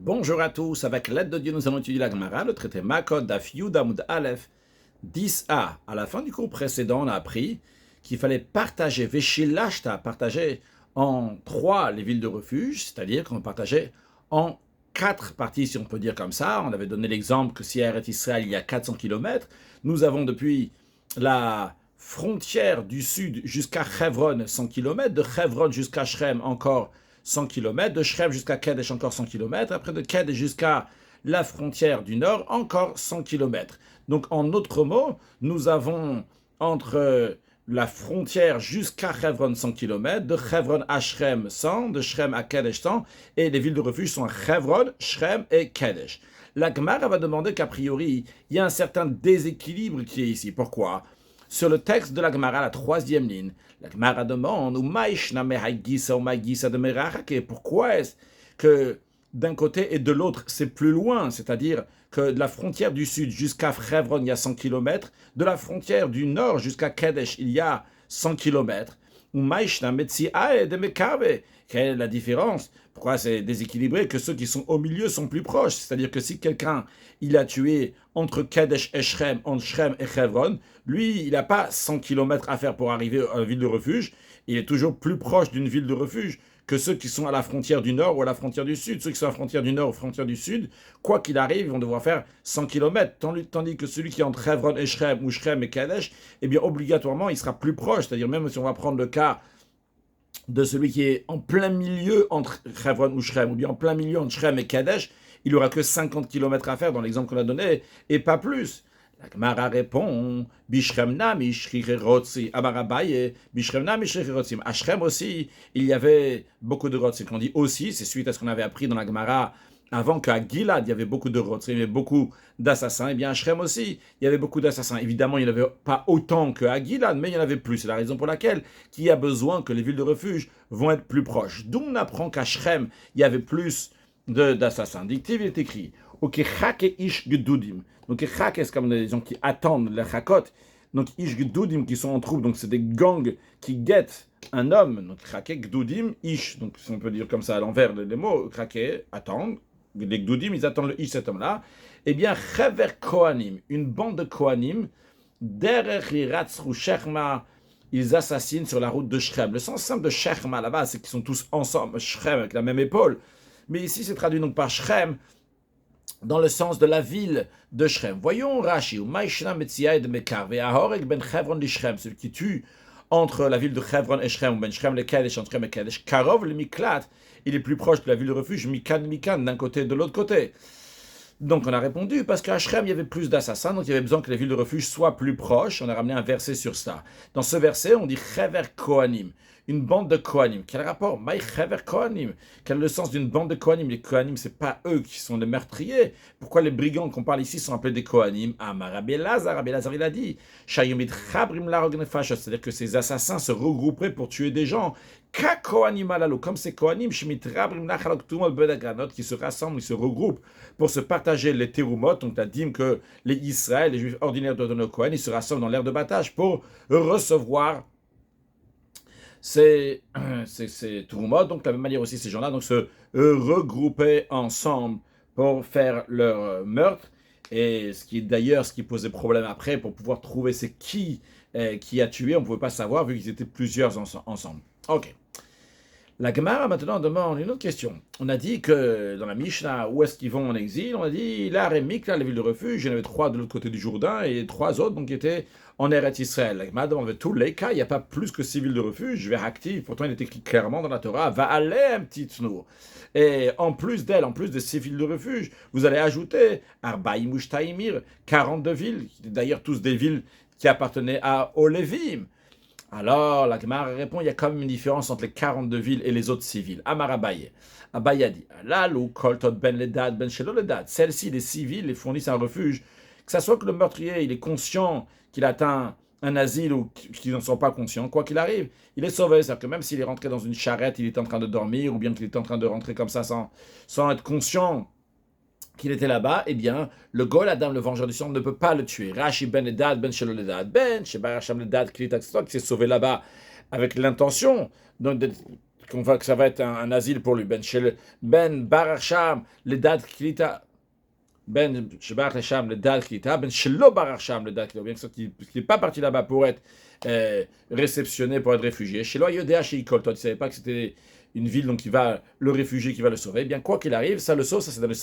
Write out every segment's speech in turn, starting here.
Bonjour à tous, avec l'aide de Dieu, nous allons étudier la Gemara, le traité Makot Daf Yud Amud Aleph 10a. À la fin du cours précédent, on a appris qu'il fallait partager, Veshilashta, partager en 3 les villes de refuge, c'est-à-dire qu'on partageait en 4 parties, si on peut dire comme ça. On avait donné l'exemple que si à Eretz Israël, il y a 400 km, nous avons depuis la frontière du sud jusqu'à Hebron 100 km, de Hebron jusqu'à Shrem encore 100 km, de Shrem jusqu'à Kedesh encore 100 km, après de Kedesh jusqu'à la frontière du nord encore 100 km. Donc en d'autres mots, nous avons entre la frontière jusqu'à Hebron 100 km, de Hebron à Shrem 100, de Shrem à Kedesh 100, et les villes de refuge sont Hebron, Shrem et Kedesh. La Gemara va demander qu'a priori, il y a un certain déséquilibre qui est ici. Pourquoi ? Sur le texte de la Gemara, la 3e ligne, la Gemara demande pourquoi est-ce que d'un côté et de l'autre c'est plus loin, c'est-à-dire que de la frontière du sud jusqu'à Hebron il y a 100 km, de la frontière du nord jusqu'à Kedesh il y a 100 km. Quelle est la différence? Pourquoi c'est déséquilibré que ceux qui sont au milieu sont plus proches? C'est-à-dire que si quelqu'un il a tué entre Kedesh et Shrem, entre Shrem et Hebron, lui, il n'a pas 100 km à faire pour arriver à la ville de refuge. Il est toujours plus proche d'une ville de refuge que ceux qui sont à la frontière du nord ou à la frontière du sud. Ceux qui sont à la frontière du nord ou à la frontière du sud, quoi qu'il arrive, ils vont devoir faire 100 km. Tandis que celui qui est entre Hebron et Shrem ou Shrem et Kadesh, eh bien, obligatoirement, il sera plus proche. C'est-à-dire, même si on va prendre le cas de celui qui est en plein milieu entre Hebron ou Shrem, ou bien en plein milieu entre Shrem et Kadesh, il n'aura que 50 km à faire dans l'exemple qu'on a donné, et pas plus. La Gemara répond, Bishremna mishrirotzi, Amarabaye, Bishremna mishrirotzi. À Shrem aussi, il y avait beaucoup de rotzi. Quand on dit aussi, c'est suite à ce qu'on avait appris dans la Gemara avant qu'à Gilad, il y avait beaucoup de rotzi, il y avait beaucoup d'assassins. Et bien à Shrem aussi, il y avait beaucoup d'assassins. Évidemment, il n'y en avait pas autant qu'à Gilad, mais il y en avait plus. C'est la raison pour laquelle il y a besoin que les villes de refuge vont être plus proches. D'où on apprend qu'à Shrem, il y avait plus d'assassins. Dictive, il est écrit, Ok, chake ish gedudim. Donc, chake, c'est comme des gens qui attendent les chakot. Donc, ish gedudim qui sont en troupe. Donc, c'est des gangs qui guettent un homme. Donc, chake, gedudim, ish. Donc, si on peut dire comme ça à l'envers les mots, chake, attendre. Les gedudim, ils attendent le ish, cet homme-là. Eh bien, chever kohanim, une bande de kohanim, derech iratzru shechma, ils assassinent sur la route de Shrem. Le sens simple de Shechma là-bas, c'est qu'ils sont tous ensemble, Shrem avec la même épaule. Mais ici, c'est traduit donc par Shrem, dans le sens de la ville de Shrem. Voyons Rashi, ou Maïshna Metziaï de Mekar, Ve'ahorek ben Hebron de Shrem, celui qui tue entre la ville de Hebron et Shrem, ou ben Shrem le Kadesh, entre Shrem et Kadesh, Karov le Miklat, il est plus proche de la ville de refuge, Mikan, d'un côté et de l'autre côté. Donc on a répondu, parce qu'à Shrem, il y avait plus d'assassins, donc il y avait besoin que les villes de refuge soient plus proches. On a ramené un verset sur ça. Dans ce verset, on dit Chever Kohanim, une bande de Kohanim. Quel rapport? Maï Chever Kohanim. Quel est le sens d'une bande de Kohanim? Les Kohanim, c'est pas eux qui sont les meurtriers. Pourquoi les brigands qu'on parle ici sont appelés des Kohanim? Ah, Rabbi Elazar, il a dit, Shayomid Chabrim Larog Nefashot, c'est-à-dire que ces assassins se regrouperaient pour tuer des gens. Comme ces Kohanim, qui se rassemblent, ils se regroupent pour se partager les terumot, donc la dîme que les Israël, les Juifs ordinaires de nos Kohen, ils se rassemblent dans l'aire de battage pour recevoir ces terumot. Donc de la même manière aussi, ces gens-là donc se regrouper ensemble pour faire leur meurtre. Et ce qui posait problème après, pour pouvoir trouver c'est qui a tué, on ne pouvait pas savoir vu qu'ils étaient plusieurs ensemble. Ok. La Gemara maintenant demande une autre question. On a dit que dans la Mishnah, où est-ce qu'ils vont en exil? On a dit la Rémik, la ville de refuge, il y en avait 3 de l'autre côté du Jourdain et 3 autres donc, qui étaient en Eretz Israël. La Gemara demande tous les cas, il n'y a pas plus que 6 villes de refuge. Active, pourtant il est écrit clairement dans la Torah, va aller un petit tnour. Et en plus d'elle, en plus de ces villes de refuge, vous allez ajouter Arbaïm Ushtaimir, 42 villes, d'ailleurs tous des villes qui appartenaient à Olévim. Alors, la Gemara répond, il y a quand même une différence entre les 42 villes et les autres 6 villes. Amar Abaye. Abaye a dit, Lalou, Koltot ben Ledad, ben Shelo Ledad. Celles-ci, les 6 villes, les fournissent un refuge. Que ça soit que le meurtrier, il est conscient qu'il atteint un asile ou qu'ils n'en sont pas conscients, quoi qu'il arrive, il est sauvé. C'est-à-dire que même s'il est rentré dans une charrette, il est en train de dormir, ou bien qu'il est en train de rentrer comme ça sans être conscient qu'il était là-bas, eh bien, le Gol Adam, le vengeur du sang, ne peut pas le tuer. Rashi ben Edad, ben Shelo Ledad, ben Sheba Racham Ledad, qui s'est sauvé là-bas avec l'intention donc qu'on va, que ça va être un asile pour lui. Ben Baracham, le Dad Klita. Ben Shebar Hasham, le Dad Klita. Ben Shelo Baracham, le Dad Klita. Bien sûr qu'il n'est pas parti là-bas pour être réceptionné, pour être réfugié. Shelo Yodea Sheikol. Toi, tu ne savais pas que c'était une ville donc, qui va le réfugier, qui va le sauver. Eh bien, quoi qu'il arrive, ça le sauve. Ça, c'est dans les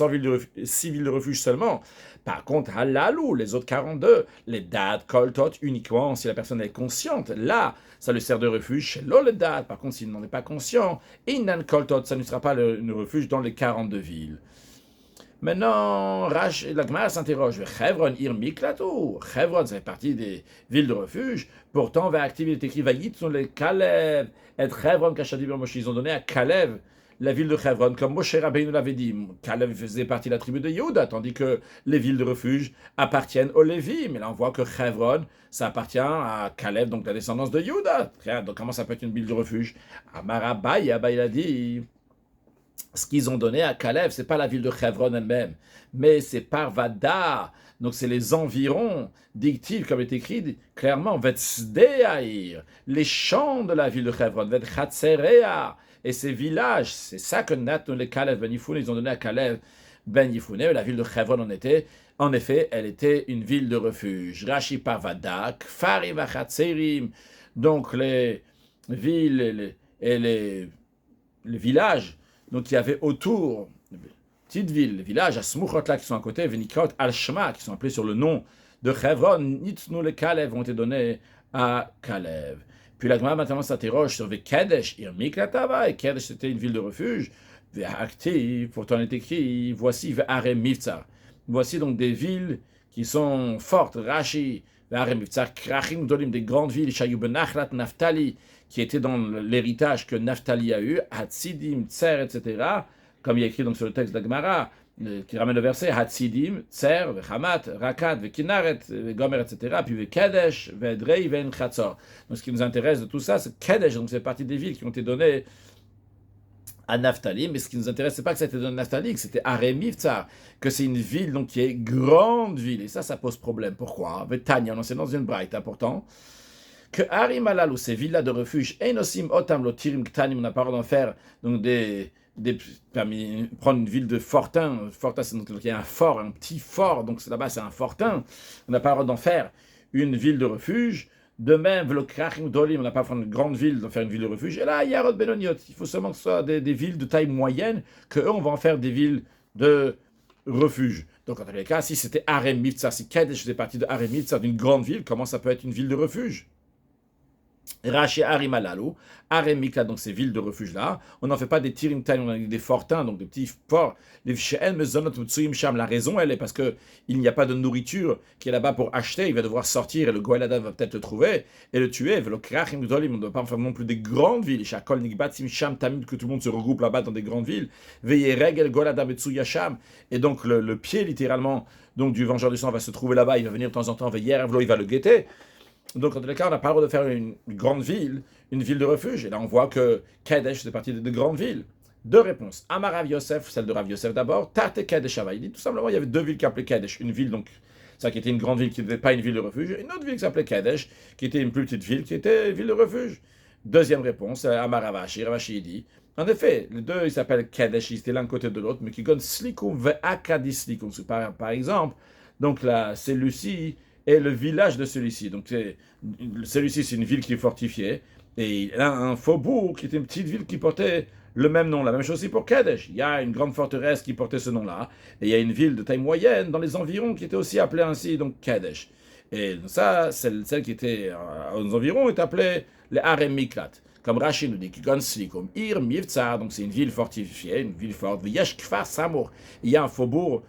6 villes de refuge seulement. Par contre, Halalou, les autres 42, les Dad Koltot uniquement si la personne est consciente. Là, ça le sert de refuge chez l'Oledad. Par contre, s'il n'en est pas conscient, Inan Koltot, ça ne sera pas le refuge dans les 42 villes. Maintenant, la Gemara s'interroge. Chevron, Irmiklatou. Chevron, ça fait partie des villes de refuge. Pourtant, va activer il est écrit Vayitson les Kalev. Et Chevron, Kachadi Moshe, ils ont donné à Kalev la ville de Chevron, comme Moshe Rabbeinu l'avait dit. Kalev faisait partie de la tribu de Yehuda, tandis que les villes de refuge appartiennent aux Lévi. Mais là, on voit que Chevron, ça appartient à Kalev, donc la descendance de Yehuda. Donc, comment ça peut être une ville de refuge? Amarabaï, il a dit. Ce qu'ils ont donné à Kalev, c'est pas la ville de Chevron elle-même, mais c'est Parvada. Donc c'est les environs, dit-il, comme est écrit clairement, Vetsdeaïr, les champs de la ville de Chevron, Vetchatserea, et ces villages, c'est ça que les Kalev Ben Yifune, ils ont donné à Kalev Ben Yifune. La ville de Chevron en effet, elle était une ville de refuge. Rashi Parvada, Kfarim Vachatserim, donc les villes et les villages. Donc il y avait autour, petites villes, les villages à Smuchotla qui sont à côté, Venikot Al-Shema qui sont appelés sur le nom de Chevron, Nitznu le Kalev ont été donnés à Kalev. Puis la Gemara maintenant s'interroge sur Kedesh, Irmiklatava, et Kedesh c'était une ville de refuge, Ve'akti, pourtant il est écrit, voici Ve'arem Mivtsar. Voici donc des villes qui sont fortes, Rashi, Ve'arem Mivtsar, Krachim Dolim, des grandes villes, Shayu Benachlat, Naftali, qui était dans l'héritage que Naphtali a eu, Hatzidim, Tser, etc., comme il y a écrit donc sur le texte de la Gemara, qui ramène le verset, Hatzidim, Tser, Vechamat, Rakat, Vekinaret, Gomer, etc., puis Vekedesh, Vedrei, Ven Chatzor. Donc ce qui nous intéresse de tout ça, c'est Kedesh, donc c'est partie des villes qui ont été données à Naphtali, mais ce qui nous intéresse, c'est pas que ça a été donné à Naphtali, que c'était Arem Mivtsar, que c'est une ville donc qui est grande ville, et ça pose problème. Pourquoi? Tanya, c'est dans une braïta pourtant, que Harim Alal ou ces villas de refuge, Enosim Otam Lotirim Ktanim, on n'a pas le droit d'en faire donc prendre une ville de fortin. Fortin, c'est donc il y a un fort, un petit fort, donc là-bas c'est un fortin. On n'a pas le droit d'en faire une ville de refuge. De même, Velokrachim Dolim, on n'a pas le droit de faire une grande ville, d'en faire une ville de refuge. Et là, Yarod Benoniot, il faut seulement que ce soit des villes de taille moyenne, qu'eux, on va en faire des villes de refuge. Donc, en tous les cas, si c'était Arem Mivtsar, si Kadesh faisait partie de Arem Mivtsar, d'une grande ville, comment ça peut être une ville de refuge? Rashi Arimalalu, Aremikla, donc ces villes de refuge-là. On n'en fait pas des tirimtan, on a des fortins, donc des petits forts. Les She'en Mezonot Mutsuim Sham, la raison, elle est parce qu'il n'y a pas de nourriture qui est là-bas pour acheter. Il va devoir sortir et le Goëladan va peut-être le trouver et le tuer. On ne doit pas en faire non plus des grandes villes. Shakol Nikbatim Sham Tamid, que tout le monde se regroupe là-bas dans des grandes villes. Veyereg El Goëladan Metsuyasham. Et donc le pied, littéralement, donc du vengeur du sang va se trouver là-bas. Il va venir de temps en temps. Veyerevlo, il va le guetter. Donc, en tous les cas, on n'a pas le droit de faire une grande ville, une ville de refuge. Et là, on voit que Kadesh fait partie de grandes villes. Deux réponses. Amar Rav Yosef, celle de Rav Yosef d'abord. Tarte Kadesh Ava. Il dit tout simplement, il y avait deux villes qui s'appelaient Kadesh. Une ville, donc, ça qui était une grande ville qui n'était pas une ville de refuge. Et une autre ville qui s'appelait Kadesh, qui était une plus petite ville, qui était une ville de refuge. Deuxième réponse, Amar Ravashi. Ravashi dit, en effet, les deux, ils s'appellent Kadesh, ils étaient l'un côté de l'autre, mais qui donnent Slikum ve'akadi Slikum. Par exemple, donc là, c'est Lucie et le village de celui-ci. Donc celui-ci, c'est une ville qui est fortifiée, et il a un faubourg qui était une petite ville qui portait le même nom. La même chose aussi pour Kadesh. Il y a une grande forteresse qui portait ce nom-là, et il y a une ville de taille moyenne dans les environs qui était aussi appelée ainsi, donc Kadesh. Et ça, celle qui était aux environs est appelée les Harem Miklat. Comme Rashi nous dit, comme Ir Mivtsar, donc c'est une ville fortifiée, une ville forte. Yesh Kfar Samour. Il y a un faubourg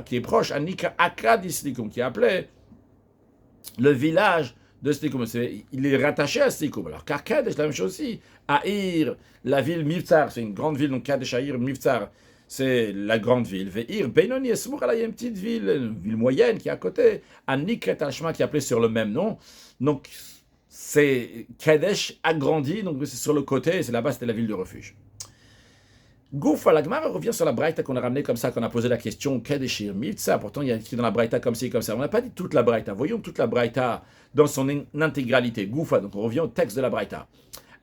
qui est proche, Anika Akradislikum, qui est appelé le village de Slikum. Il est rattaché à Slikum. Alors, car Kadesh, la même chose aussi. Aïr, la ville Mivtsar, c'est une grande ville, donc Kadesh Aïr Mivtsar, c'est la grande ville. Ve'ir Benoni Esmour, là, il y a une petite ville, une ville moyenne qui est à côté. Anikret Al-Shema, qui est appelée sur le même nom. Donc, c'est Kadesh agrandi, donc c'est sur le côté, et c'est là-bas, c'était la ville de refuge. Goufa, la Gemara revient sur la Braïta qu'on a ramenée comme ça, qu'on a posé la question Kadeshir Mivtsa. Pourtant, il y a écrit dans la Braïta comme ci, comme ça. On n'a pas dit toute la Braïta. Voyons toute la Braïta dans son intégralité. Goufa, donc on revient au texte de la Braïta.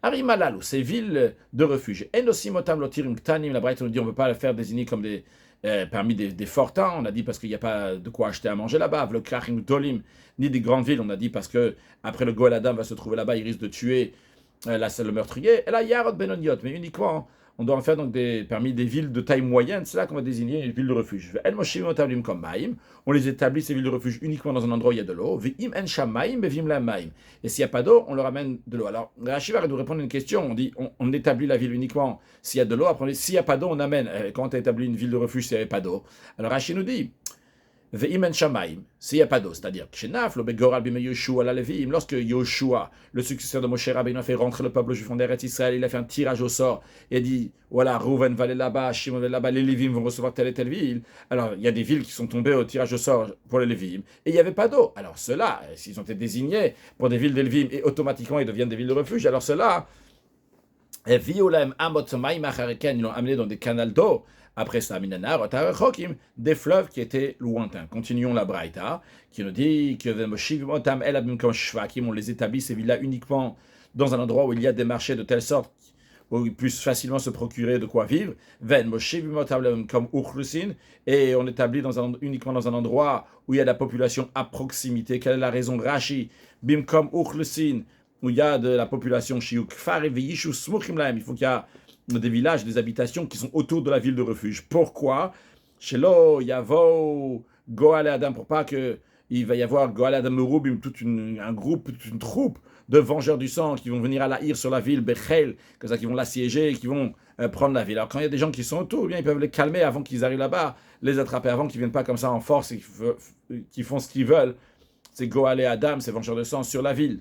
Arimalalou, ces villes de refuge. Enosimotam lotirim ktanim, la Braïta nous dit on ne peut pas le faire désigner comme parmi des fortins, on a dit parce qu'il n'y a pas de quoi acheter à manger là-bas. Vlokrachim dolim, ni des grandes villes, on a dit parce que après le Goël Adam va se trouver là-bas, il risque de tuer le meurtrier. Et là, Yarod Benoniot, mais uniquement, on doit en faire donc parmi des villes de taille moyenne, c'est là qu'on va désigner une ville de refuge. On les établit, ces villes de refuge, uniquement dans un endroit où il y a de l'eau. Et s'il n'y a pas d'eau, on leur amène de l'eau. Alors, Rashi va nous répondre à une question. On dit, on établit la ville uniquement s'il y a de l'eau. Après, s'il n'y a pas d'eau, on amène. Quand on établit une ville de refuge s'il n'y avait pas d'eau? Alors, Rashi nous dit, Ve'imen Shamaim, s'il n'y a pas d'eau, c'est-à-dire lorsque Yoshua, le successeur de Moshe Rabbeinu, a fait rentrer le peuple juif en Eretz Israël, il a fait un tirage au sort et a dit voilà, Reuven va aller là-bas, Shimon va aller là-bas, les Lévim vont recevoir telle et telle ville. Alors il y a des villes qui sont tombées au tirage au sort pour les Lévim et il n'y avait pas d'eau. Alors ceux-là, s'ils ont été désignés pour des villes de Lévim et automatiquement ils deviennent des villes de refuge, alors ceux-là, ils l'ont amené dans des canaux d'eau. Après ça, des fleuves qui étaient lointains. Continuons la Braïta, qui nous dit que on les établit, ces villes-là, uniquement dans un endroit où il y a des marchés de telle sorte où ils puissent facilement se procurer de quoi vivre. Et on établit uniquement dans un endroit où il y a de la population à proximité. Quelle est la raison? Rashi, bimkom uchlusin, où il y a de la population, il faut qu'il y a des villages, des habitations qui sont autour de la ville de refuge. Pourquoi? Shelo, Yavo, Goal et Adam, pour pas qu'il va y avoir Goal Adam Merubim, un groupe, toute une troupe de vengeurs du sang qui vont venir à la sur la ville, Bechel, comme ça, qui vont l'assiéger, qui vont prendre la ville. Alors quand il y a des gens qui sont autour, eh bien, ils peuvent les calmer avant qu'ils arrivent là-bas, les attraper avant qu'ils viennent pas comme ça en force et qu'ils font ce qu'ils veulent. C'est Goal et Adam, ces vengeurs de sang sur la ville.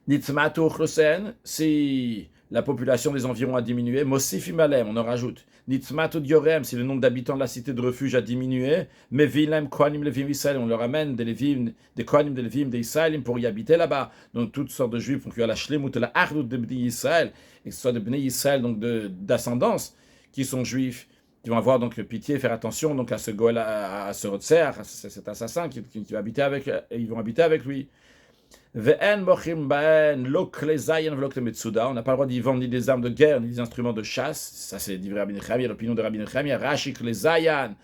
Nitzmatu Chlosen, si la population des environs a diminué, Mosifim Alem, on en rajoute. Nitzmatu Diorem, si le nombre d'habitants de la cité de refuge a diminué, mais Vilem Kohanim Levim Israël, on leur amène des Kohanim de Levim, des Israëlim pour y habiter là-bas. Donc toutes sortes de juifs pour qu'il y ait la Shlemut, la Ardout de Bnei Israël, et que ce soit de Bnei Israël, donc d'ascendance, qui sont juifs, qui vont avoir donc pitié, faire attention donc à ce Goël, à ce Rotser, à cet assassin qui va habiter avec, et ils vont habiter avec lui. On n'a pas le droit d'y vendre ni des armes de guerre, ni des instruments de chasse. Ça, c'est dit Rabbi Nechemia, l'opinion de Rabbi Nechemia. Rachik les Zayan,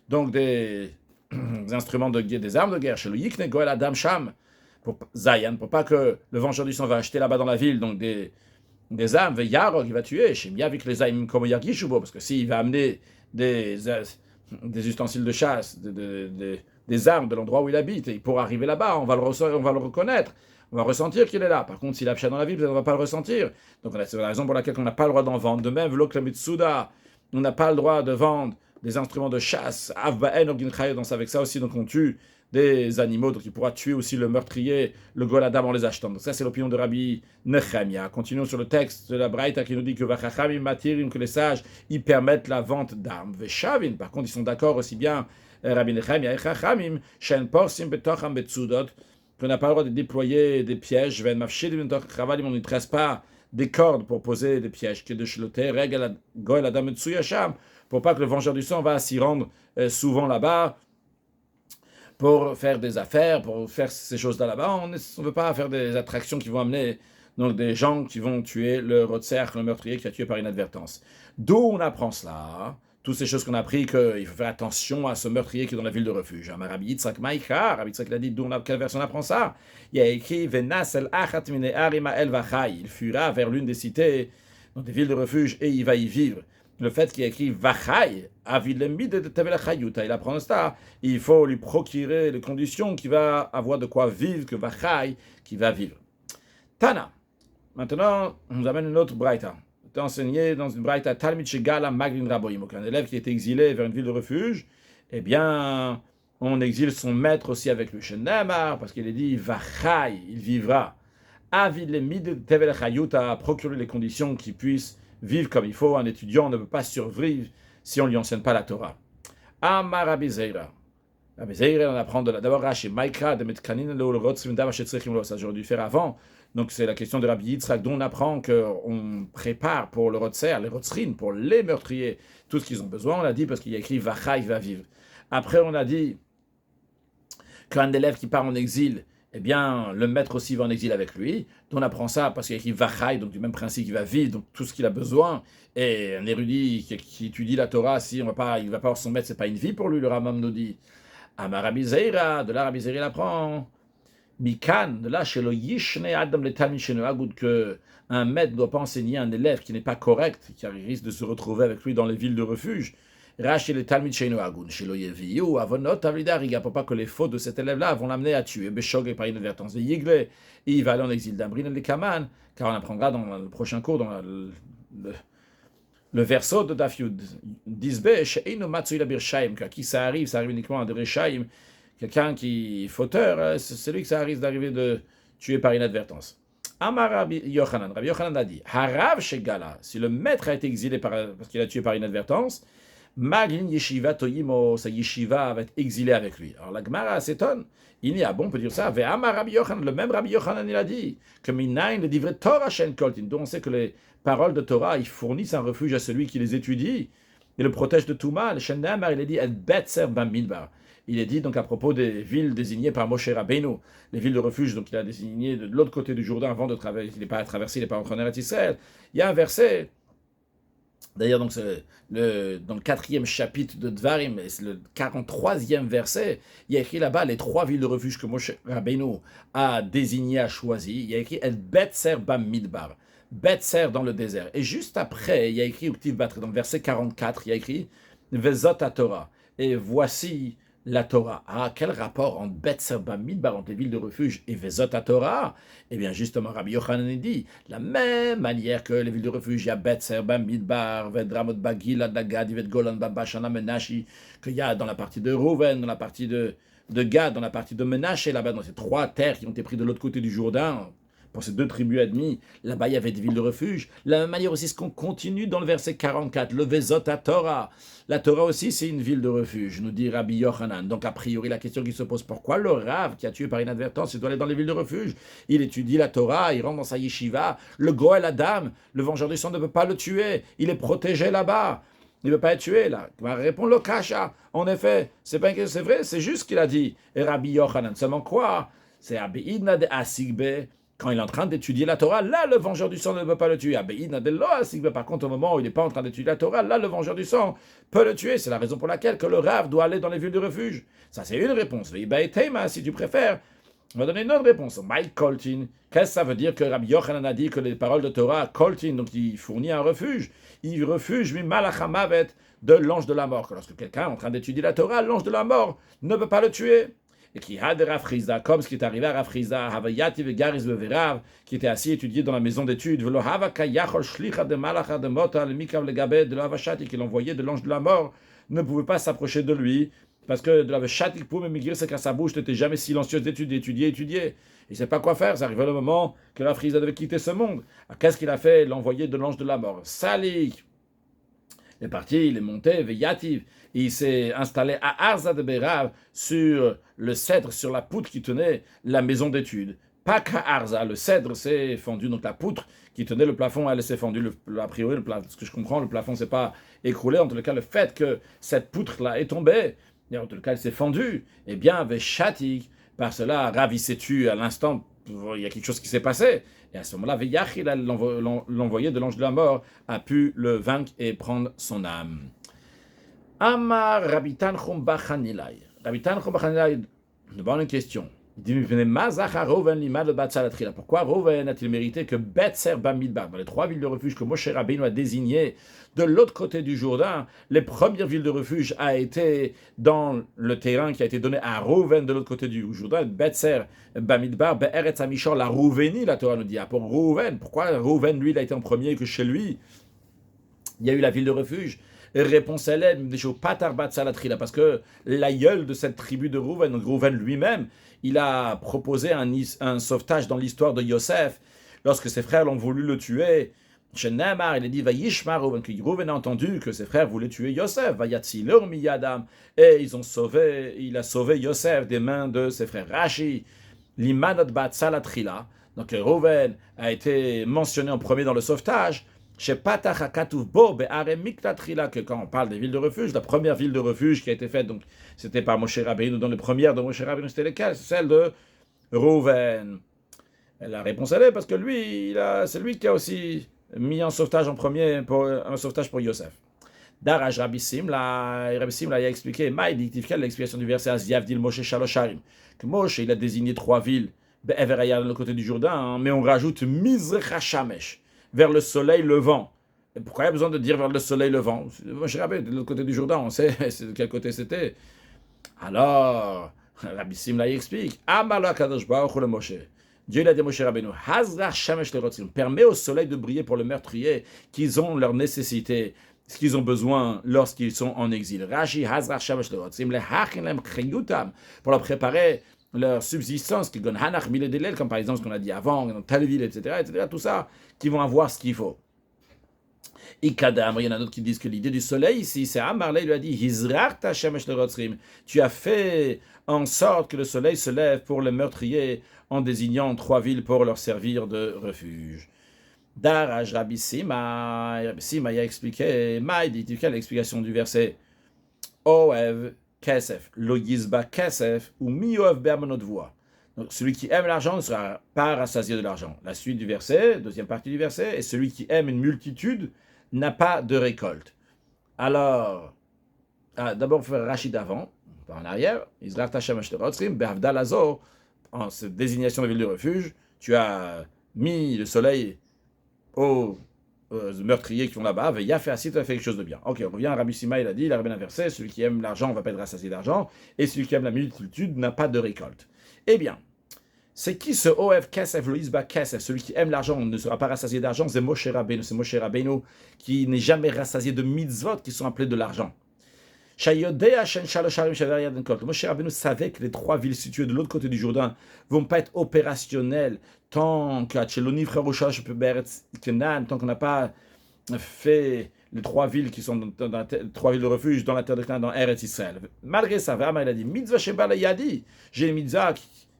donc des instruments de guerre, des armes de guerre. Chez le Yikne Goel Adam Sham, pour Zayan, pour pas que le vengeur du sang va acheter là-bas dans la ville, donc des armes, Yarog, il va tuer. Chez Miavik les Zayan, comme Yagishubo, parce que s'il va amener des ustensiles de chasse, des armes de l'endroit où il habite, et pour arriver là-bas, on va le reconnaître, on va ressentir qu'il est là. Par contre, s'il a dans la ville, on ne va pas le ressentir. Donc c'est la raison pour laquelle on n'a pas le droit d'en vendre. De même, on n'a pas le droit de vendre des instruments de chasse, avec ça aussi, donc on tue des animaux, donc il pourra tuer aussi le meurtrier, le goladam en les achetant. Donc ça, c'est l'opinion de Rabbi Nechemia. Continuons sur le texte de la Braïta qui nous dit que les sages, ils permettent la vente d'armes. Veshavin, par contre, ils sont d'accord aussi bien, Rabbi Nechemia et Chachamim, Shen Porsim Betocham Betsudot, qu'on n'a pas le droit de déployer des pièges, on ne tresse pas des cordes pour poser des pièges, que de shloter, règle goel adam etsuyasham, pour pas que le vengeur du sang va s'y rendre souvent là-bas, pour faire des affaires, pour faire ces choses-là là-bas. On ne veut pas faire des attractions qui vont amener donc des gens qui vont tuer le Rotser, le meurtrier qui a tué par inadvertance. D'où on apprend cela? Toutes ces choses qu'on a appris, qu'il faut faire attention à ce meurtrier qui est dans la ville de refuge. Rabbi Yitzhak Maïka, Rabbi Yitzhak l'a dit, quelle version on apprend ça? Il y a écrit Venas el achat mine arima el vachai. Il fuira vers l'une des cités, dans des villes de refuge, et il va y vivre. Le fait qu'il y a écrit Vachai, avidlemid de tevel chayuta, il apprend ça, il faut lui procurer les conditions qu'il va avoir de quoi vivre, que Vachai, qui va vivre. Tana. Maintenant, on nous amène une autre braïta. C'est enseigné dans une braïta Talmid Shegala Maglin Raboim. Un élève qui est exilé vers une ville de refuge, eh bien, on exile son maître aussi avec lui. Shenamar, parce qu'il est dit Vachai, il vivra. Avidlemid tevel chayuta, procurer les conditions qu'il puisse vivre comme il faut. Un étudiant ne peut pas survivre si on ne lui enseigne pas la Torah. Amar Rabbi Zeira. Rabbi Zeira, on apprend d'abord Rashi, Maïka, de Metkanin, le Rotzim, Damachetzichim, ça j'aurais dû faire avant. Donc c'est la question de Rabbi Yitzhak, dont on apprend qu'on prépare pour le Rotser, les Rotzrin, pour les meurtriers, tout ce qu'ils ont besoin. On l'a dit parce qu'il y a écrit Vachai va vivre. Après, on a dit qu'un élève qui part en exil, eh bien, le maître aussi va en exil avec lui. On apprend ça parce qu'il y a écrit Vachai, donc du même principe, il va vivre, donc tout ce qu'il a besoin. Et un érudit qui étudie la Torah, si il va pas voir son maître, c'est pas une vie pour lui, le Rambam nous dit. Amar Rabbi Zeira, de là Rabbi Zeira il apprend. Mikan, de là, chez le Yishne Adam le Talmid Sheno Agud, que un maître ne doit pas enseigner un élève qui n'est pas correct, qui risque de se retrouver avec lui dans les villes de refuge. Raché le Talmid Sheno Agud, chez le Yeviou, Avonot, Avlidariga, pour pas que les fautes de cet élève-là vont l'amener à tuer. Beshog et par inadvertance de Yigle, et il va aller en exil d'Ambrin et le Kaman, car on apprendra dans le prochain cours, dans le verso de Dafyud, Disbe, Sheino Matsui la Birshaim, car qui ça arrive uniquement à Dereshaim. Quelqu'un qui est fauteur, c'est lui que ça arrive d'arriver de tuer par inadvertance. Amar Rabbi Yochanan a dit, Harav Shegala, si le maître a été exilé parce qu'il a tué par inadvertance, Maglin Yeshiva Toyimo, sa yeshiva va être exilée avec lui. Alors la Gemara s'étonne, il n'y a bon, on peut dire ça, Amar Rabbi Yochanan, le même Rabbi Yochanan, il a dit, que Minayin le divrei Torah Shen Koltin, dont on sait que les paroles de Torah, ils fournissent un refuge à celui qui les étudie et le protège de tout mal. Shen Ne'amar, il a dit, El Betzer Bamidbar. Il est dit donc à propos des villes désignées par Moshe Rabbeinu, les villes de refuge, donc il a désigné de l'autre côté du Jourdain avant de traverser, il n'est pas traversé, il n'est pas entré en Eretz Israël. Il y a un verset, d'ailleurs donc dans le 4e chapitre de Dvarim, c'est le 43e verset, il y a écrit là-bas les 3 villes de refuge que Moshe Rabbeinu a désignées, a choisies. Il y a écrit El Betzer Bam Midbar, Betzer dans le désert. Et juste après, il y a écrit Uktiv Batre, dans le verset 44, il y a écrit Vezot Torah. Et voici la Torah. Ah, quel rapport entre Betzer Bamidbar, entre les villes de refuge, et Vezot Torah? Eh bien, justement, Rabbi Yochanan dit, la même manière que les villes de refuge, il y a Betzer Bamidbar, Vedramot Bagil, Adagad, Ved Golan, Babashana, Menashi, qu'il y a dans la partie de Rouven, dans la partie de Gad, dans la partie de Menaché, là-bas, dans ces 3 terres qui ont été prises de l'autre côté du Jourdain. Pour ces 2 tribus admis, là-bas il y avait des villes de refuge. De la même manière aussi, ce qu'on continue dans le verset 44, le Vezot Torah. La Torah aussi, c'est une ville de refuge, nous dit Rabbi Yochanan. Donc a priori, la question qui se pose, pourquoi le Rav qui a tué par inadvertance, il doit aller dans les villes de refuge? Il étudie la Torah, il rentre dans sa yeshiva. Le Goël Adam, le vengeur du sang, ne peut pas le tuer. Il est protégé là-bas. Il ne veut pas être tué là. Il va répondre le Kasha. En effet, c'est vrai, c'est juste ce qu'il a dit. Et Rabbi Yochanan, seulement quoi? C'est Rabbi Idna de Asigbe. Quand il est en train d'étudier la Torah, là, le vengeur du sang ne peut pas le tuer. Par contre, au moment où il n'est pas en train d'étudier la Torah, là, le vengeur du sang peut le tuer. C'est la raison pour laquelle que le Rav doit aller dans les villes de refuge. Ça, c'est une réponse. Si tu préfères, on va donner une autre réponse. Mike Coltin, qu'est-ce que ça veut dire que Rabbi Yochanan a dit que les paroles de Torah, Coltin, donc il fournit un refuge. Il refuge, Malachamavet, de l'ange de la mort. Que lorsque quelqu'un est en train d'étudier la Torah, l'ange de la mort ne peut pas le tuer. Et qui a de Rafriza, comme ce qui est arrivé à Rafriza, Havayati Vegaris Veverav, qui était assis étudié dans la maison d'études, Velo Havaka Yachol Shlicha de Malacha de Mota, le Mikav le Gabé de l'Avashati, qu'il envoyait de l'ange de la mort, ne pouvait pas s'approcher de lui, parce que de l'Avashati qui pouvait m'émigrer, c'est qu'à sa bouche n'était jamais silencieuse d'étudier. Il ne sait pas quoi faire. Ça arrivait le moment que Rafriza devait quitter ce monde. Alors, qu'est-ce qu'il a fait? L'envoyé de l'ange de la mort. Salik. Il est parti, il est monté, Veyativ. Il s'est installé à Arza de Berav sur le cèdre, sur la poutre qui tenait la maison d'études. Pas qu'à Arza, le cèdre s'est fendu, donc la poutre qui tenait le plafond, elle s'est fendue. A priori, ce que je comprends, le plafond ne s'est pas écroulé. En tout cas, le fait que cette poutre-là est tombée, et en tout cas, elle s'est fendue, eh bien, Veshatik, par cela, Rav, il s'est tué à l'instant, il y a quelque chose qui s'est passé. Et à ce moment-là, Veyachil, l'envoyé de l'ange de la mort, a pu le vaincre et prendre son âme. Amar Rabbi Tanchum Bachanilai. Rabbi Tanchum Bachanilai nous demande une question. Il dit, pourquoi Rouven a-t-il mérité que Betzer Bamidbar, dans les 3 villes de refuge que Moshe Rabbeinu a désignées de l'autre côté du Jourdain, les premières villes de refuge a été dans le terrain qui a été donné à Rouven de l'autre côté du Jourdain, Betzer Bamidbar, Be'eretz Hamishor, la Rouveni, la Torah nous dit. Pour Rouven, pourquoi Rouven, lui, il a été en premier que chez lui, il y a eu la ville de refuge? Réponse hélène, parce que l'aïeul de cette tribu de Rouven, donc Rouven lui-même, il a proposé un sauvetage dans l'histoire de Yosef. Lorsque ses frères l'ont voulu le tuer, Shenemar, il a dit, Vayishmar Rouven, que Rouven a entendu que ses frères voulaient tuer Yosef, Vayatzilur miyadam, et il a sauvé Yosef des mains de ses frères. Rashi, Limanat Batsalatrila, donc Rouven a été mentionné en premier dans le sauvetage. Que quand on parle des villes de refuge, la première ville de refuge qui a été faite, donc c'était par Moshe Rabbeinu, dans les premières de Moshe Rabbeinu, c'était lesquelles? Celle de Reuven. La réponse elle est parce que lui, c'est lui qui a aussi mis un sauvetage en premier, un sauvetage pour Yosef. Daraj Rabbi Simla il a expliqué, quelle est l'explication du verset Aziyavdil Moshe Shalosharim, que Moshe, il a désigné 3 villes, Be'ever de le côté du Jourdain, hein, mais on rajoute Mizrach Shamesh, vers le soleil levant. Et pourquoi il y a besoin de dire vers le soleil levant? Moshe Rabbi, de l'autre côté du Jourdain, on sait de quel côté c'était. Alors, Rabbi Simla explique, Amala Kadosh Baruch le Moshe. Dieu il a dit à Moshe Rabbeinu, Hazrach Shamesh Lerotzim, permet au soleil de briller pour le meurtrier, qu'ils ont leur nécessité, ce qu'ils ont besoin lorsqu'ils sont en exil. Rashi Hazrach Shamesh Lerotzim, le Hachinlem Chayutam, pour leur préparer leur subsistance, qui gon Hanach Miledelel, comme par exemple ce qu'on a dit avant, dans telle ville, etc., tout ça, qui vont avoir ce qu'il faut. Ikadam, il y en a d'autres qui disent que l'idée du soleil ici, c'est Amarle, il lui a dit, Hizrach Shamesh Lerotzim, tu as fait en sorte que le soleil se lève pour le meurtrier, en désignant 3 villes pour leur servir de refuge. Daraj Rabbi Sima a expliqué, dit quelle l'explication du verset Oev Kesef, Lo Yizba Kesef, ou Mi Oev Be'amonot. Donc celui qui aime l'argent ne sera pas rassasié de l'argent. La suite du verset, deuxième partie du verset, et celui qui aime une multitude n'a pas de récolte. Alors, d'abord on fait Rachid avant, par en arrière, Israël Tashem Ashterotrim, Be'avdal Azor, en cette désignation de ville de refuge, tu as mis le soleil aux meurtriers qui vont là-bas, et fait assis, tu as fait quelque chose de bien. Ok, on revient à Rabbi Sima, il a dit, il a bien inversé, celui qui aime l'argent ne va pas être rassasié d'argent, et celui qui aime la multitude n'a pas de récolte. Eh bien, c'est qui ce Oev Kesef, le Isba Kesef, celui qui aime l'argent ne sera pas rassasié d'argent, c'est Moshe Rabbeinu qui n'est jamais rassasié de mitzvot qui sont appelés de l'argent. Moshe Rabbeinu savait que les 3 villes situées de l'autre côté du Jourdain ne vont pas être opérationnelles tant qu'on n'a pas fait les 3 villes qui sont dans la 3 villes de refuge dans la terre de Canaan, dans Eretz Israël. Malgré ça, il a dit, mitzvah shebala yadi, j'ai une mitzvah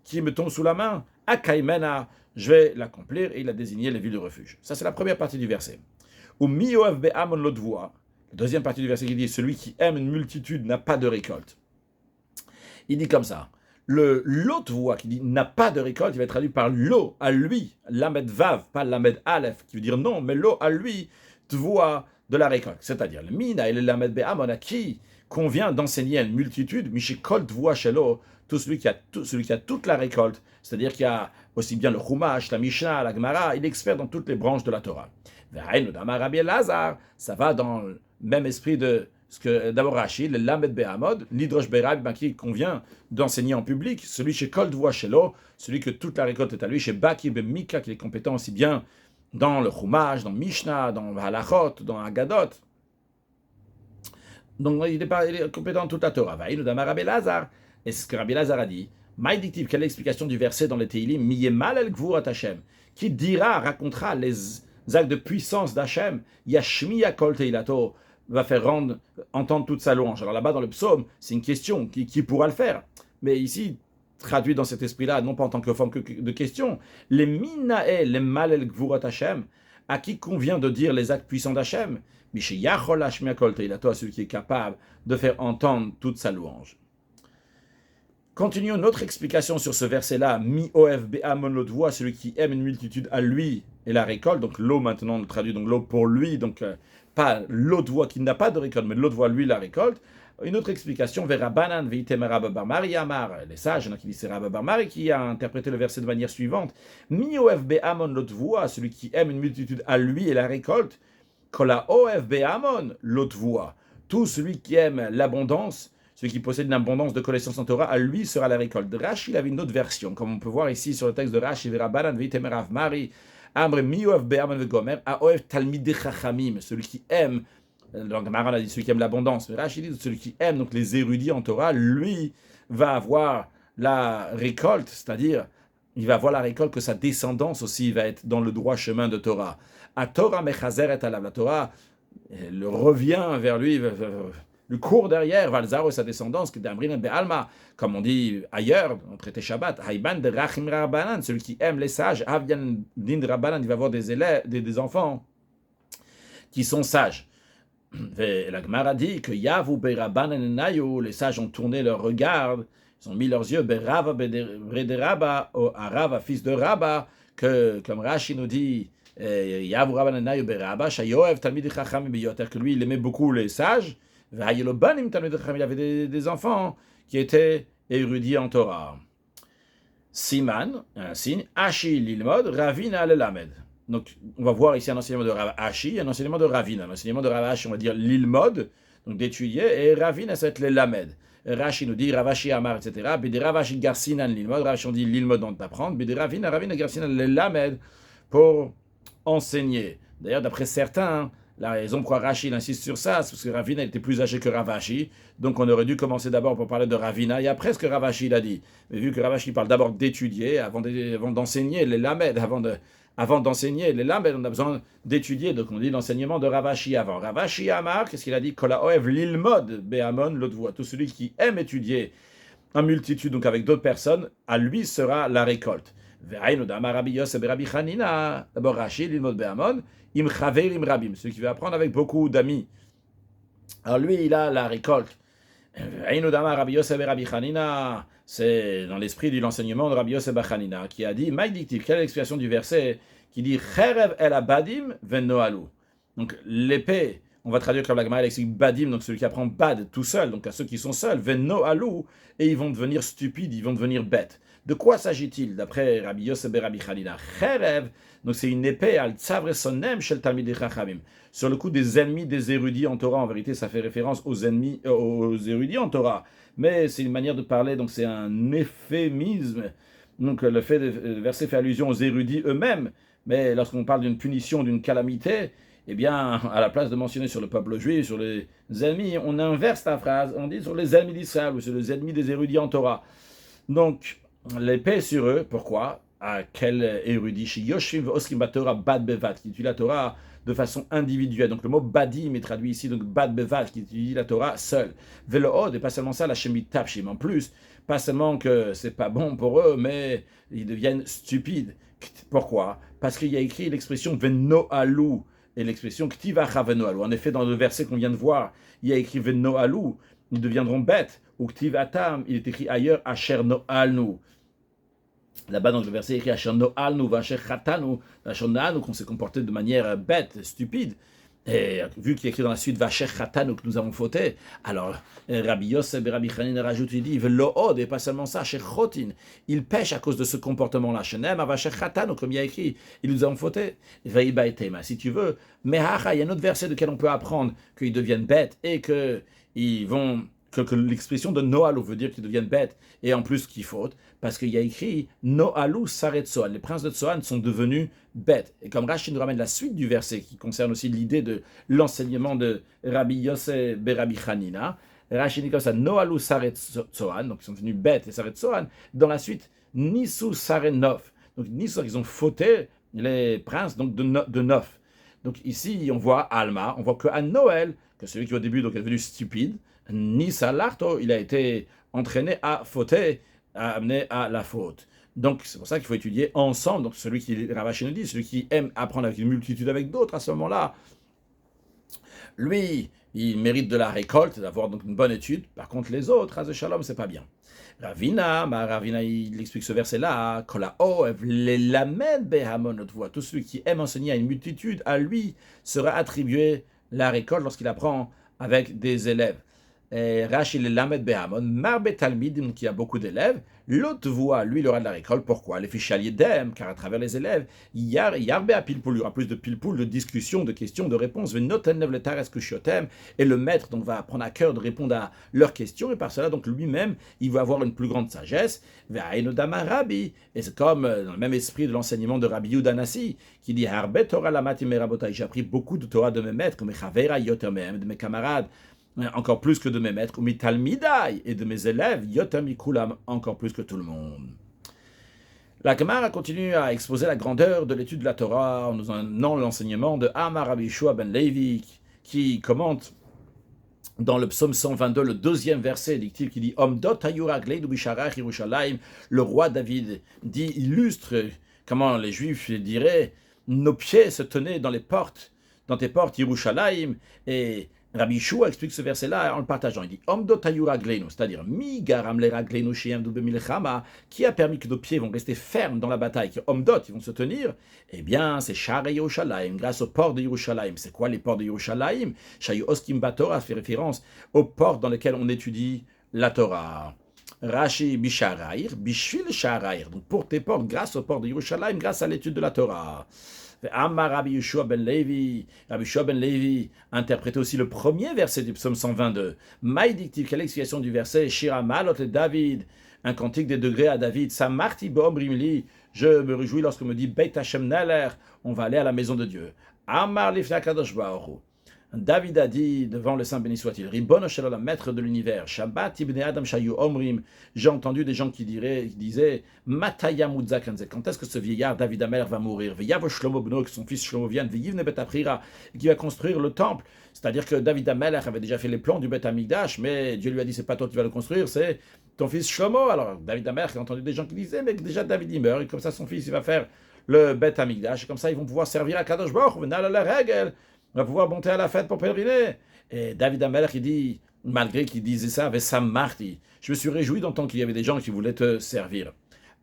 qui me tombe sous la main, akaimena, je vais l'accomplir, et il a désigné les villes de refuge. Ça, c'est la première partie du verset. Ou miyoav be'amon lodvoa. La deuxième partie du verset qui dit, celui qui aime une multitude n'a pas de récolte. Il dit comme ça, l'autre voix qui dit n'a pas de récolte, il va être traduit par l'eau à lui, lamed vav, pas lamed aleph, qui veut dire non, mais l'eau à lui, voix de la récolte. C'est-à-dire, le mina et le lamed be'amon à qui convient d'enseigner à une multitude, mishikol voix chez l'eau, celui qui a toute la récolte, c'est-à-dire qu'il y a aussi bien le Chumash, la Mishnah, la Gemara, il est expert dans toutes les branches de la Torah. Ça va dans le même esprit de ce que d'abord Rachid, le Lamed Be'amod, l'Hidrosh Be'rab, qui convient d'enseigner en public, celui chez Kol Dvoa Shelo, celui que toute la récolte est à lui, chez Baki Mika, qui est compétent aussi bien dans le Chumash, dans Mishnah, dans Halachot, dans Agadot. Donc il est compétent dans toute la Torah. Et c'est ce que Rabbi Lazar a dit. Maïdictive, quelle est l'explication du verset dans les Teilim? Miyemal el gvurat Hashem, qui racontera les actes de puissance d'Hachem. Yashmiya kol teilato, va faire entendre toute sa louange. Alors là-bas dans le psaume, c'est une question, qui pourra le faire? Mais ici, traduit dans cet esprit-là, non pas en tant que forme de question, les minae, les mal el gvurat Hashem, à qui convient de dire les actes puissants d'Hachem? Miché yachol hashmiya kol teilato, à celui qui est capable de faire entendre toute sa louange. Continuons notre explication sur ce verset-là. Mi oev be'amon lodvoa, celui qui aime une multitude à lui et la récolte. Donc l'eau maintenant on traduit donc l'eau pour lui, donc pas l'odvoa qui n'a pas de récolte, mais l'odvoa lui la récolte. Une autre explication vers Rabbanan veitem Rabba bar Mari Amar. Les sages, il y en a qui disent c'est Rabba bar Mari qui a interprété le verset de manière suivante. Mi oev be'amon lodvoa, celui qui aime une multitude à lui et la récolte. Kola oev be'amon lodvoa, tout celui qui aime l'abondance. Celui qui possède une abondance de connaissances en Torah, à lui sera la récolte. Rashi, il avait une autre version, comme on peut voir ici sur le texte de Rashi, celui qui aime, donc Maran a dit celui qui aime l'abondance, mais Rashi dit celui qui aime donc les érudits en Torah, lui va avoir la récolte, c'est-à-dire il va avoir la récolte que sa descendance aussi va être dans le droit chemin de Torah. A Torah mechazeret alav, la Torah le revient vers lui, le cours derrière, Valzaro et sa descendance, comme on dit ailleurs, on traité Shabbat, celui qui aime les sages, il va avoir des enfants qui sont sages. Et la Gemara dit que les sages ont tourné leur regard, Ils ont mis leurs yeux, Berava, Brederaba, à Rava, fils de Rabba, que, comme Rashi nous dit, Yavu Rabbananayu Beraba, Shayoev, Talmid Chacham Biyoter, que lui, il aimait beaucoup les sages. Vahayelobanim Talmid Chacham, il avait des enfants qui étaient érudits en Torah. Siman, un signe, Ashi Lilmod, Ravina Lelamed. Donc, on va voir ici un enseignement de Rav Ashi, un enseignement de Ravina. L'enseignement de Rav Ashi, on va dire Lilmod, donc d'étudier, et Ravina, ça va être le Lamed. Rashi nous dit Ravashi Amar, etc. Bidi Ravashi Garsinan Lilmod, Rashi on dit Lilmod donc d'apprendre, Bidi Ravina Garsinan le Lamed pour enseigner. D'ailleurs, d'après certains, la raison pourquoi Rashi insiste sur ça, c'est parce que Ravina était plus âgé que Ravashi, donc on aurait dû commencer d'abord pour parler de Ravina, et après ce que Ravashi l'a dit. Mais vu que Ravashi parle d'abord d'étudier, avant d'enseigner les Lamed, avant d'enseigner les lamed, on a besoin d'étudier, donc on dit l'enseignement de Ravashi avant. Ravashi Amar, qu'est-ce qu'il a dit? Kola Oev Lilmod Behamon, l'autre voix. Tout celui qui aime étudier en multitude, donc avec d'autres personnes, à lui sera la récolte. Ve'ainu d'Amar Rabbi Yosef Rabbi Chanina, d'abord Rashi, Lilmod Behamon, im chaver im rabim, celui qui veut apprendre avec beaucoup d'amis. Alors lui, il a la récolte. Ve'ainu d'Amar Rabbi Yosef Rabbi Chanina, c'est dans l'esprit de l'enseignement de Rabbi Yosef Bachanina, qui a dit, Maïdiktiv, quelle est l'expression du verset qui dit Cherev el abadim vennoalu. Donc l'épée, on va traduire comme la Gemara explique badim, donc celui qui apprend bad tout seul, donc à ceux qui sont seuls, vennoalu, et ils vont devenir stupides, ils vont devenir bêtes. De quoi s'agit-il d'après Rabbi Yosef Rabbi Chanina? Cherev, donc c'est une épée al tzavre sonem shel talmidei chachamim. Sur le coup des ennemis des érudits en Torah, en vérité ça fait référence aux ennemis, aux érudits en Torah. Mais c'est une manière de parler, donc c'est un euphémisme. Donc le verset fait allusion aux érudits eux-mêmes, mais lorsqu'on parle d'une punition, d'une calamité, eh bien, à la place de mentionner sur le peuple juif, sur les ennemis, on inverse la phrase, on dit sur les ennemis d'Israël, ou sur les ennemis des érudits en Torah. Donc, l'épée sur eux, pourquoi? À quel érudit? Chez Yoshim Oskim Batora Bad Bevat, qui étudie la Torah de façon individuelle. Donc le mot badim est traduit ici, donc bad bevad, qui étudie la Torah seul. Velood, et pas seulement ça, la shemit tapshim. En plus, pas seulement que c'est pas bon pour eux, mais ils deviennent stupides. Pourquoi? Parce qu'il y a écrit l'expression vennoalu et l'expression ktivacha vennoalu. En effet, dans le verset qu'on vient de voir, il y a écrit vennoalu, ils deviendront bêtes. Ou ktivatam, il est écrit ailleurs asher noalnu. Là-bas, dans le verset écrit Asher no'alnu v'asher chatanu, Asher no'alnu, qu'on s'est comporté de manière bête, stupide. Et vu qu'il est écrit dans la suite V'asher chatanu, que nous avons fauté, alors Rabbi Yosef et Rabbi Chanina rajoute, il dit Velo'od, et pas seulement ça, Asher chotin, il pêche à cause de ce comportement-là. Shenem v'asher chatanu, comme il y a écrit, ils nous avons fauté. Ve'iba et tema, si tu veux. Mais il y a un autre verset duquel on peut apprendre qu'ils deviennent bêtes et qu'ils vont. Que l'expression de Noalu veut dire qu'ils deviennent bêtes, et en plus qu'ils fautent, parce qu'il y a écrit Noalu Saret Tsoan. Les princes de Tsoan sont devenus bêtes. Et comme Rashi nous ramène la suite du verset, qui concerne aussi l'idée de l'enseignement de Rabbi Yosef Rabbi Chanina, Rashi dit comme ça Noalu Saret Tsoan, donc ils sont devenus bêtes et Saret Tsoan. Dans la suite, Nisu Saret Nof. Donc Nisu, ils ont fauté les princes donc de Nof. Donc ici, on voit Alma, on voit qu'à Noël, que celui qui au début donc, est devenu stupide, Nisa Larto, il a été entraîné à fauter, à amener à la faute. Donc c'est pour ça qu'il faut étudier ensemble. Donc celui qui, Ravashi nous dit, celui qui aime apprendre avec une multitude avec d'autres, à ce moment-là, lui, il mérite de la récolte, d'avoir donc une bonne étude. Par contre, les autres, Haz Shalom, c'est pas bien. Ravina, il explique ce verset-là, Kola Oev, les lamed behamon, notre voix. Tout celui qui aime enseigner à une multitude, à lui sera attribué la récolte lorsqu'il apprend avec des élèves. Rashi le Lamed Behamon, Marbe Talmidim, qui a beaucoup d'élèves, l'autre voix, lui, il aura de la récolte. Pourquoi? Les fichaliers d'Em, car à travers les élèves, Yarbe à Pilpoul, il y aura plus de Pilpoul, de discussions, de questions, de réponses. Et le maître donc, va prendre à cœur de répondre à leurs questions, et par cela, donc lui-même, il va avoir une plus grande sagesse. Et c'est comme dans le même esprit de l'enseignement de Rabbi Yudanasi, qui dit Harbe Torah Lamati Merabotai, j'ai appris beaucoup de Torah de mes maîtres, comme Chavera Yotermehem, de mes camarades. Encore plus que de mes maîtres, ou mitalmidai, et de mes élèves, yotamikulam, encore plus que tout le monde. La Gemara continue à exposer la grandeur de l'étude de la Torah en nous donnant l'enseignement de Amar Rabbi Yeshua ben Levi, qui commente dans le psaume 122, le deuxième verset, dit-il, qui dit Omdot hayuraglei du bisharach Yerushalayim, le roi David dit, illustre comment les Juifs diraient, nos pieds se tenaient dans tes portes Yerushalayim, et Rabbi Yeshua explique ce verset-là en le partageant. Il dit Omdo tayu ragleinu, c'est-à-dire Mi garam le ragleinu sheyamdu b'milchama, qui a permis que nos pieds vont rester fermes dans la bataille, que Omdot, ils vont se tenir. Eh bien, c'est Sha'arei Yerushalayim, grâce aux ports de Yerushalayim. C'est quoi les ports de Yerushalayim? Shayu oskim batorah fait référence aux ports dans lesquels on étudie la Torah. Rashi bisharair, bishvil sharair. Donc pour tes portes, grâce aux ports de Yerushalayim, grâce à l'étude de la Torah. Amar Rabbi Yeshua ben Levi, Rabbi Yeshua ben Levi interprète aussi le premier verset du psaume 122. Maïdictif, quelle explication du verset? Shira malot le David, un cantique des degrés à David. Samarti bomrimli, je me réjouis lorsqu'on me dit Beit Hashem Naler, on va aller à la maison de Dieu. Amar lifna kadosh baruch. David a dit devant le Saint béni soit-il, Ribono shel olam, maître de l'univers, Shabbat ibn Adam shayu omrim, j'ai entendu des gens qui disaient, Mataya mudzakanze, quand est-ce que ce vieillard David Amer va mourir? Veyavo Shlomo bno, que son fils Shlomo vienne, veyivne bet aprira, et qui va construire le temple. C'est-à-dire que David Amer avait déjà fait les plans du Bet Hamikdash, mais Dieu lui a dit, c'est pas toi qui vas le construire, c'est ton fils Shlomo. Alors David Amer a entendu des gens qui disaient, mais déjà David il meurt, et comme ça son fils il va faire le Bet Hamikdash, et comme ça ils vont pouvoir servir à Kadosh Baruch Hu, la règle. On va pouvoir monter à la fête pour pèleriner. Et David Amelech, il dit, malgré qu'il disait ça avec Sam Marty, je me suis réjoui d'entendre qu'il y avait des gens qui voulaient te servir.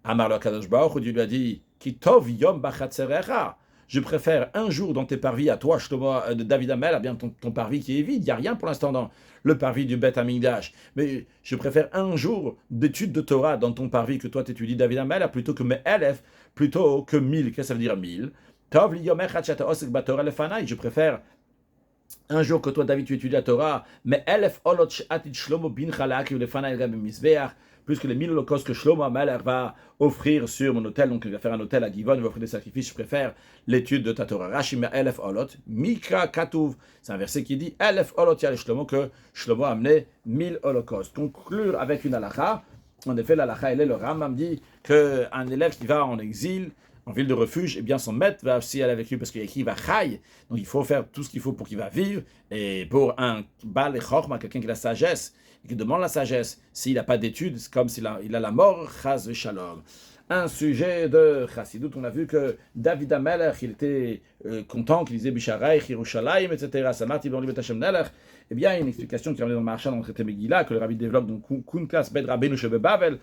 Amar lo Kadosh Baruch Hu, Dieu lui a dit, Ki tov yom bachatzerecha. Je préfère un jour dans tes parvis à toi, de David Amel, à bien ton parvis qui est vide. Il n'y a rien pour l'instant dans le parvis du Bet Hamikdash. Mais je préfère un jour d'étude de Torah dans ton parvis que toi t'étudies David Amel, plutôt que Me'elef, plutôt que 1000. Qu'est-ce que ça veut dire 1000? Je préfère un jour que toi, David, tu étudies la Torah, mais plus que les 1000 holocaustes que Shlomo Amelech va offrir sur mon autel, donc il va faire un autel à Givon, il va offrir des sacrifices, je préfère l'étude de ta Torah. Rashi me elef olot, mikra katuv, c'est un verset qui dit elef olot yal Shlomo, que Shlomo a amené 1000 holocaustes. Conclure avec une halakha, en effet, l'halakha, elle est, le Rambam dit qu'un élève qui va en exil, en ville de refuge, eh bien son maître va aussi aller avec lui parce qu'il y a écrit va chai. Donc il faut faire tout ce qu'il faut pour qu'il va vivre. Et pour un bal et chorma, quelqu'un qui a la sagesse, et qui demande la sagesse, s'il n'a pas d'études, c'est comme s'il a la mort, chaz ve shalom. Un sujet de Chassidut, on a vu que David Amelech, il était content qu'il disait Bisharai, Yerushalayim, etc. Samarti ben Libet Hashem Nelech. Eh bien, il y a une explication qui est dans le Maharsha, dans le traité Megillah, que le rabbi développe dans Kunkas Bed Rabbeinu Shebe Bavel,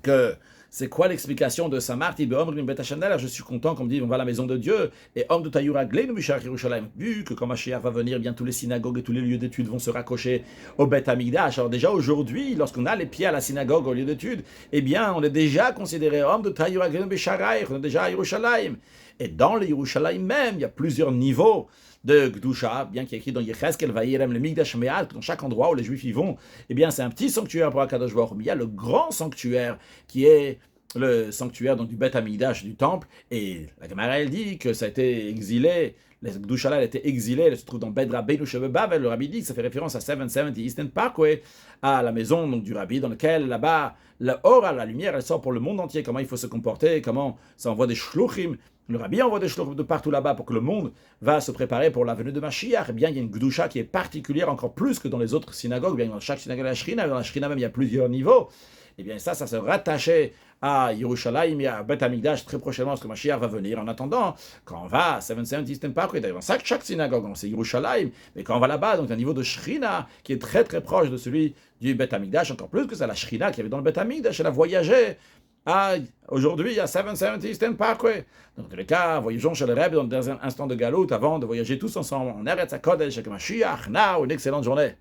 que c'est quoi l'explication de Samarti be'omrim bet Hashem Naler? Je suis content, comme dit, on va à la maison de Dieu. Et homme de Tayura Gleinu Bishar Yerushalayim, vu que quand Mashiach va venir, bien tous les synagogues et tous les lieux d'études vont se raccrocher au Bet Hamikdash. Alors déjà aujourd'hui, lorsqu'on a les pieds à la synagogue, au lieu d'études, eh bien, on est déjà considéré homme de Tayura Gleinu Bishar, on est déjà à Yerushalayim. Et dans le Yerushalayim même, il y a plusieurs niveaux de Gdusha, bien qu'il y ait écrit dans Yecheskel, Vayirem, le Migdash Me'al, dans chaque endroit où les Juifs y vont, eh bien c'est un petit sanctuaire pour Akadosh Baruch Hu. Mais il y a le grand sanctuaire qui est le sanctuaire donc, du Bet Hamikdash, du temple, et la Gemara elle dit que ça a été exilé, les Gdusha elle a été exilée, elle se trouve dans Bed Rabbeinu Shebe Bavel, le rabbi dit que ça fait référence à 770 Eastern Parkway, à la maison donc, du rabbi, dans lequel là-bas, la lumière, elle sort pour le monde entier, comment il faut se comporter, comment ça envoie des shluchim. Le rabbi envoie des shluchim de partout là-bas pour que le monde va se préparer pour la venue de Mashiach. Eh bien, il y a une Gdusha qui est particulière encore plus que dans les autres synagogues. Bien, dans chaque synagogue, la Shrina, dans la Shrina même, il y a plusieurs niveaux. Eh bien, ça se rattachait à Yerushalayim et à Bet Hamikdash très prochainement, parce que Mashiach va venir. En attendant, quand on va à 770 Eastern Parkway, d'ailleurs, chaque synagogue, c'est Yerushalayim, mais quand on va là-bas, donc un niveau de Shrina qui est très très proche de celui du Bet Hamikdash, encore plus que ça, la Shrina qui avait dans le Bet Hamikdash, elle a voyagé aujourd'hui à 770 Eastern Parkway. Donc, dans tous les cas, voyageons chez le Rebbe dans un instant de galoute avant de voyager tous ensemble. On arrête sa Kodesh avec Mashiach. Now, une excellente journée.